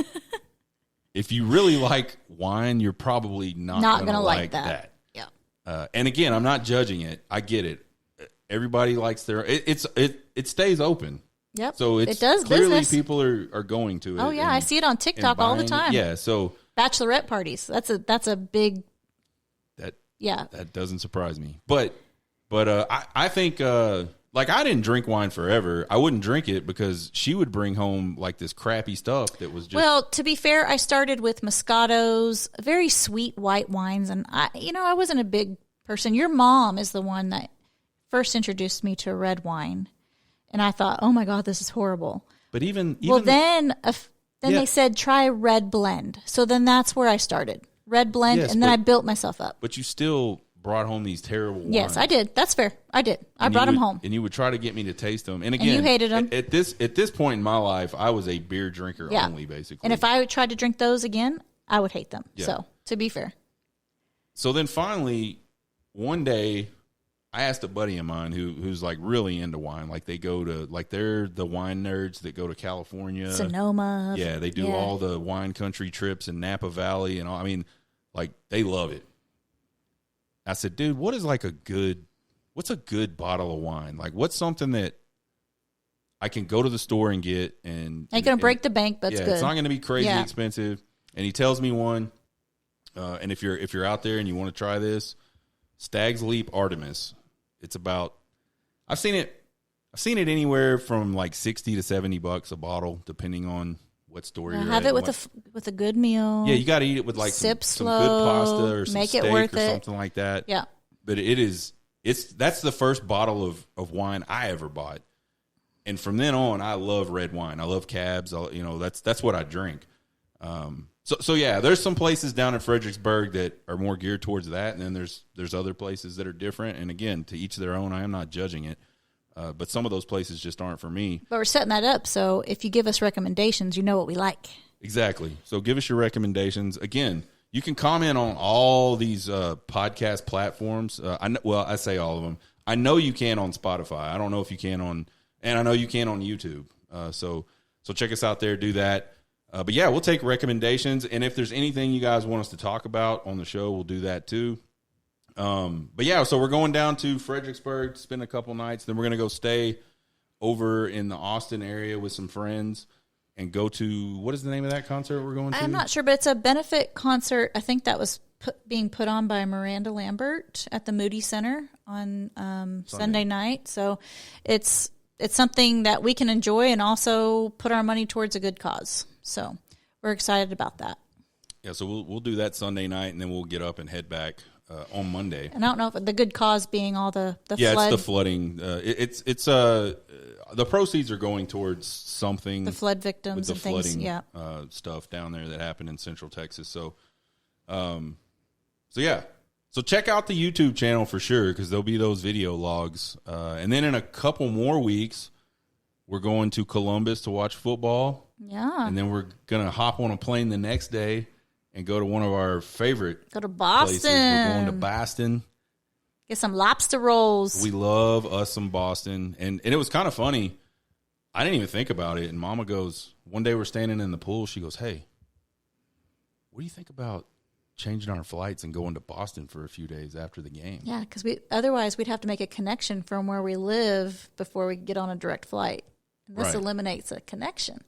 Speaker 1: if you really like wine, you're probably not going to like that.
Speaker 2: Yeah.
Speaker 1: And again, I'm not judging it. I get it. Everybody likes their. It stays open.
Speaker 2: Yep.
Speaker 1: So
Speaker 2: it does
Speaker 1: clearly
Speaker 2: business.
Speaker 1: People are going to it.
Speaker 2: Oh yeah, I see it on TikTok all the time.
Speaker 1: Yeah. So
Speaker 2: bachelorette parties. That's a big.
Speaker 1: That doesn't surprise me. But I think like I didn't drink wine forever. I wouldn't drink it because she would bring home like this crappy stuff that was just.
Speaker 2: Well, to be fair, I started with Moscatos, very sweet white wines, and I wasn't a big person. Your mom is the one that first introduced me to red wine, and I thought, oh my God, this is horrible.
Speaker 1: But even
Speaker 2: then they said try red blend. So then that's where I started, red blend, and then I built myself up.
Speaker 1: But you still brought home these terrible wines.
Speaker 2: Yes, I did. That's fair. I did. I brought them home.
Speaker 1: And you would try to get me to taste them. And again,
Speaker 2: you hated them.
Speaker 1: At this point in my life, I was a beer drinker only, basically.
Speaker 2: And if I tried to drink those again, I would hate them.
Speaker 1: Yeah.
Speaker 2: So, to be fair.
Speaker 1: So then finally, one day, I asked a buddy of mine who's like really into wine. Like they go to, like they're the wine nerds that go to California.
Speaker 2: Sonoma.
Speaker 1: Yeah, they do all the wine country trips in Napa Valley and all. I mean, like they love it. I said, dude, what's a good bottle of wine? Like, what's something that I can go to the store and get and
Speaker 2: ain't gonna break the bank, but it's good.
Speaker 1: It's not gonna be crazy expensive. And he tells me one. And if you're out there and you want to try this, Stag's Leap Artemis. It's about I've seen it anywhere from like $60 to $70 a bottle, depending on what store you're at.
Speaker 2: Have it with a good meal.
Speaker 1: Yeah, you got to eat it with like some good pasta or some steak or something like that.
Speaker 2: Yeah.
Speaker 1: But that's the first bottle of wine I ever bought. And from then on, I love red wine. I love cabs. That's what I drink. So yeah, there's some places down in Fredericksburg that are more geared towards that. And then there's other places that are different. And again, to each their own, I am not judging it. But some of those places just aren't for me.
Speaker 2: But we're setting that up, so if you give us recommendations, you know what we like.
Speaker 1: Exactly. So give us your recommendations. Again, you can comment on all these podcast platforms. I say all of them. I know you can on Spotify. I don't know if you can and I know you can on YouTube. So check us out there. Do that. But yeah, we'll take recommendations, and if there's anything you guys want us to talk about on the show, we'll do that too. But yeah, so we're going down to Fredericksburg to spend a couple nights. Then we're going to go stay over in the Austin area with some friends and go to, what is the name of that concert we're going to?
Speaker 2: I'm not sure, but it's a benefit concert. I think that was being put on by Miranda Lambert at the Moody Center on Sunday night. So it's something that we can enjoy and also put our money towards a good cause. So we're excited about that.
Speaker 1: Yeah, so we'll do that Sunday night, and then we'll get up and head back on Monday.
Speaker 2: And I don't know if the good cause being all the flood.
Speaker 1: It's the flooding. It's the proceeds are going towards something.
Speaker 2: The flood victims
Speaker 1: with the
Speaker 2: and
Speaker 1: flooding,
Speaker 2: things.
Speaker 1: Stuff down there that happened in Central Texas. So yeah. So check out the YouTube channel for sure, because there'll be those video logs. And then in a couple more weeks, we're going to Columbus to watch football.
Speaker 2: Yeah.
Speaker 1: And then we're going to hop on a plane the next day and go to one of our favorite
Speaker 2: Go to Boston.
Speaker 1: places. We're going to Boston.
Speaker 2: Get some lobster rolls.
Speaker 1: We love us some Boston. And it was kind of funny. I didn't even think about it. And Mama goes, one day we're standing in the pool. She goes, hey, what do you think about changing our flights and going to Boston for a few days after the game?
Speaker 2: Yeah, because otherwise we'd have to make a connection from where we live before we get on a direct flight. And this eliminates a connection.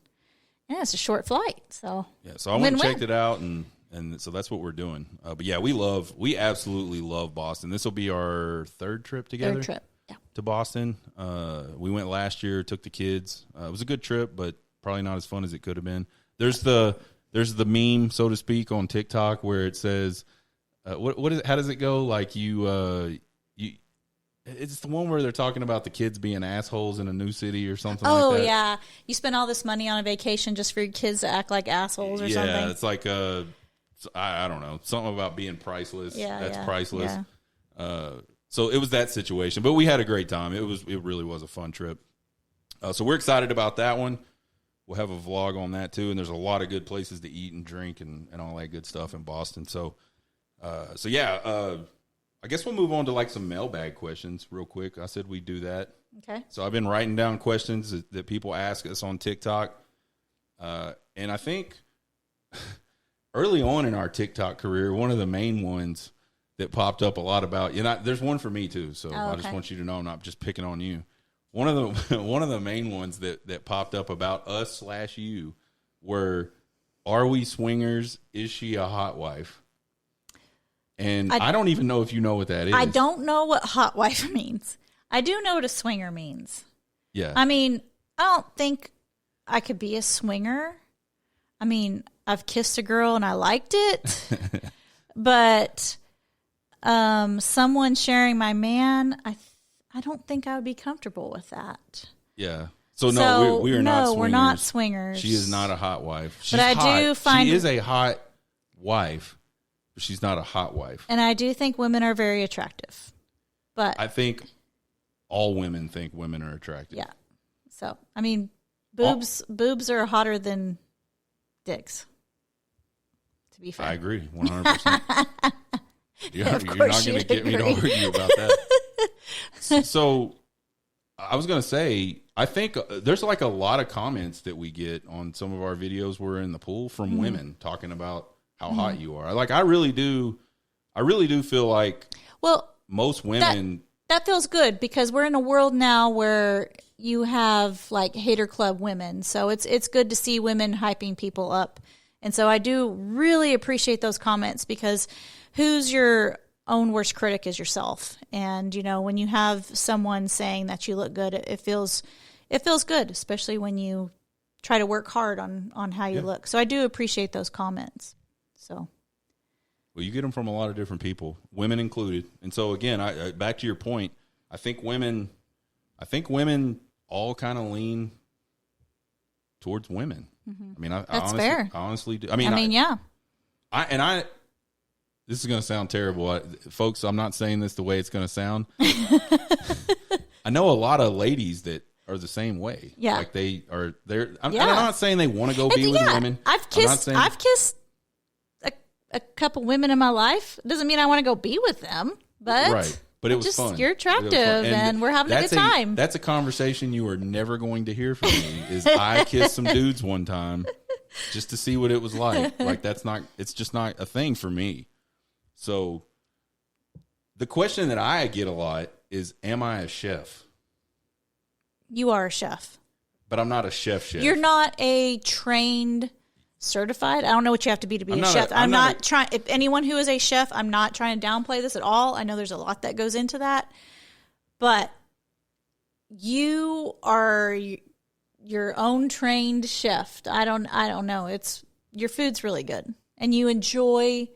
Speaker 2: Yeah, it's a short flight. So
Speaker 1: I went and checked it out, and so that's what we're doing. But yeah, we absolutely love Boston. This will be our third trip together. To Boston. We went last year, took the kids. It was a good trip, but probably not as fun as it could have been. There's the meme, so to speak, on TikTok where it says, what is it? How does it go? Like it's the one where they're talking about the kids being assholes in a new city or something like that.
Speaker 2: Oh, yeah. You spend all this money on a vacation just for your kids to act like assholes or something.
Speaker 1: Yeah, it's like, I don't know, something about being priceless. That's priceless. Yeah. So it was that situation. But we had a great time. It really was a fun trip. So we're excited about that one. We'll have a vlog on that too. And there's a lot of good places to eat and drink and all that good stuff in Boston. So yeah, I guess we'll move on to like some mailbag questions real quick. I said we'd do that.
Speaker 2: Okay. So
Speaker 1: I've been writing down questions that people ask us on TikTok. And I think early on in our TikTok career, one of the main ones that popped up a lot about, there's one for me too. So I just want you to know I'm not just picking on you. One of the main ones that popped up about us/you were, are we swingers? Is she a hot wife? And I don't even know if you know what that is.
Speaker 2: I don't know what hot wife means. I do know what a swinger means.
Speaker 1: Yeah.
Speaker 2: I mean, I don't think I could be a swinger. I mean, I've kissed a girl and I liked it, but someone sharing my man, I don't think I would be comfortable with that.
Speaker 1: Yeah. So no, we are not swingers.
Speaker 2: No, we're not swingers.
Speaker 1: She is not a hot wife. She's
Speaker 2: but I
Speaker 1: hot.
Speaker 2: do find
Speaker 1: she is a hot wife, but she's not a hot wife.
Speaker 2: And I do think women are very attractive. But
Speaker 1: I think all women think women are attractive.
Speaker 2: Yeah. So, I mean, boobs are hotter than dicks. To be fair.
Speaker 1: I agree 100%. You're not going to get me to argue about that. So, I was going to say, I think there's like a lot of comments that we get on some of our videos we're in the pool from women talking about how hot you are. Like, I really do feel like most women...
Speaker 2: That feels good because we're in a world now where you have like hater club women. So it's good to see women hyping people up. And so I do really appreciate those comments because who's your own worst critic is yourself. And, you know, when you have someone saying that you look good, it feels good, especially when you try to work hard on how you look. So I do appreciate those comments. So.
Speaker 1: Well, you get them from a lot of different people, women included. And so again, I back to your point, I think women all kind of lean towards women. Mm-hmm. I mean, I honestly do. I mean,
Speaker 2: yeah.
Speaker 1: This is going to sound terrible. Folks, I'm not saying this the way it's going to sound. I know a lot of ladies that are the same way.
Speaker 2: Yeah.
Speaker 1: Like I'm not saying they want to go be with women.
Speaker 2: I've kissed a couple women in my life. It doesn't mean I want to go be with them, but
Speaker 1: right. But it was fun.
Speaker 2: You're attractive, and we're having a good time.
Speaker 1: That's a conversation you are never going to hear from me. Is I kissed some dudes one time just to see what it was like. Like it's just not a thing for me. So the question that I get a lot is, am I a chef?
Speaker 2: You are a chef,
Speaker 1: but I'm not a chef.
Speaker 2: You're not a trained. Certified? I don't know what you have to be a chef. I'm not trying. If anyone who is a chef, I'm not trying to downplay this at all. I know there's a lot that goes into that, but you are your own trained chef. I don't know. Your food's really good, and you enjoy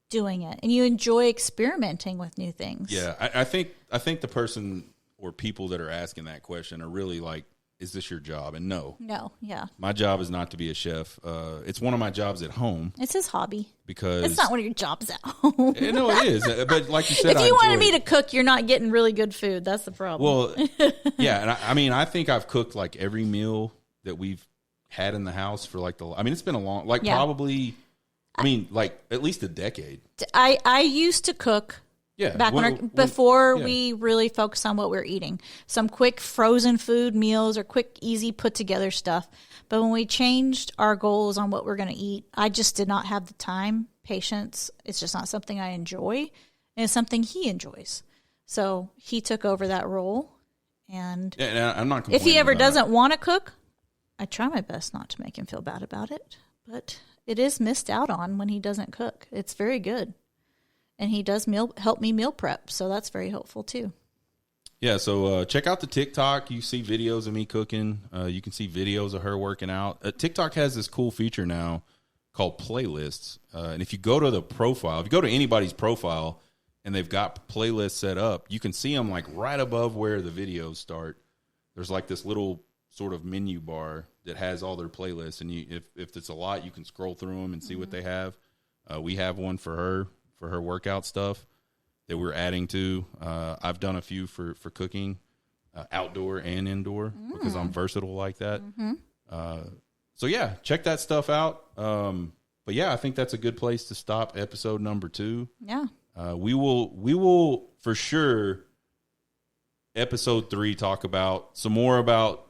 Speaker 2: doing it, and you enjoy experimenting with new things.
Speaker 1: Yeah, I think the person or people that are asking that question are really like, is this your job? And no, yeah. My job is not to be a chef. It's one of my jobs at home.
Speaker 2: It's his hobby.
Speaker 1: Because
Speaker 2: it's not one of your jobs at home.
Speaker 1: No, it is. But like you said,
Speaker 2: if you wanted me to cook, you're not getting really good food. That's the problem.
Speaker 1: Well, yeah. And I think I've cooked like every meal that we've had in the house for it's been a long, probably, like at least a decade.
Speaker 2: I used to cook.
Speaker 1: Yeah,
Speaker 2: back before we really focused on what we were eating. Some quick frozen food meals or quick, easy put together stuff. But when we changed our goals on what we're going to eat, I just did not have the time, patience. It's just not something I enjoy. And it's something he enjoys. So he took over that role. And
Speaker 1: I'm not
Speaker 2: if he ever doesn't want to cook, I try my best not to make him feel bad about it. But it is missed out on when he doesn't cook. It's very good. And he does help me meal prep, so that's very helpful too.
Speaker 1: Yeah, so check out the TikTok. You see videos of me cooking. You can see videos of her working out. TikTok has this cool feature now called playlists. And if you go to the profile, if you go to anybody's profile and they've got playlists set up, you can see them like right above where the videos start. There's like this little sort of menu bar that has all their playlists. And if it's a lot, you can scroll through them and see what they have. We have one for her workout stuff that we're adding to. I've done a few for cooking, outdoor and indoor, because I'm versatile like that. So yeah, check that stuff out. But yeah, I think that's a good place to stop episode number 2.
Speaker 2: Yeah.
Speaker 1: We will for sure episode 3 talk about some more about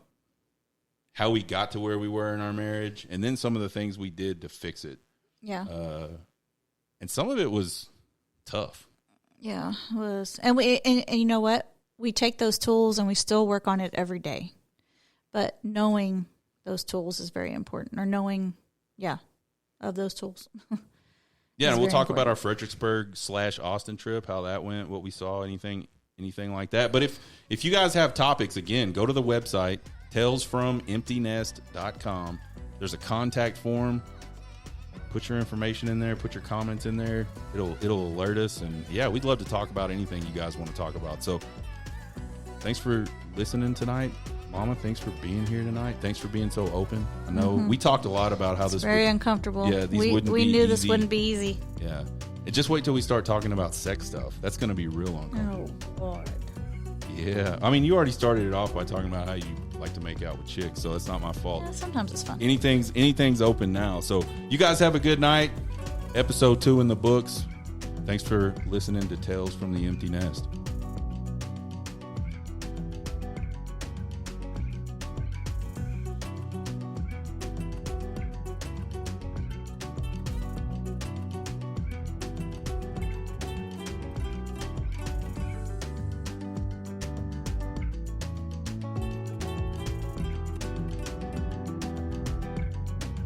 Speaker 1: how we got to where we were in our marriage, and then some of the things we did to fix it.
Speaker 2: Yeah.
Speaker 1: And some of it was tough.
Speaker 2: Yeah, it was. And you know what? We take those tools and we still work on it every day. But knowing those tools is very important, or knowing, of those tools.
Speaker 1: Yeah, and we'll talk about our Fredericksburg / Austin trip, how that went, what we saw, anything anything like that. But if you guys have topics, again, go to the website, talesfromemptynest.com. There's a contact form. Put your information in there. Put your comments in there. It'll alert us. And, yeah, we'd love to talk about anything you guys want to talk about. So thanks for listening tonight. Mama, thanks for being here tonight. Thanks for being so open. I know we talked a lot about how this
Speaker 2: very uncomfortable.
Speaker 1: Yeah,
Speaker 2: we knew
Speaker 1: easy.
Speaker 2: This wouldn't be easy.
Speaker 1: Yeah. And just wait till we start talking about sex stuff. That's going to be real uncomfortable.
Speaker 2: Oh, Lord.
Speaker 1: Yeah. I mean, you already started it off by talking about how you like to make out with chicks, so it's not my fault.
Speaker 2: Yeah, sometimes it's fun.
Speaker 1: Anything's open now. So you guys have a good night. Episode 2 in the books. Thanks for listening to Tales from the Empty Nest.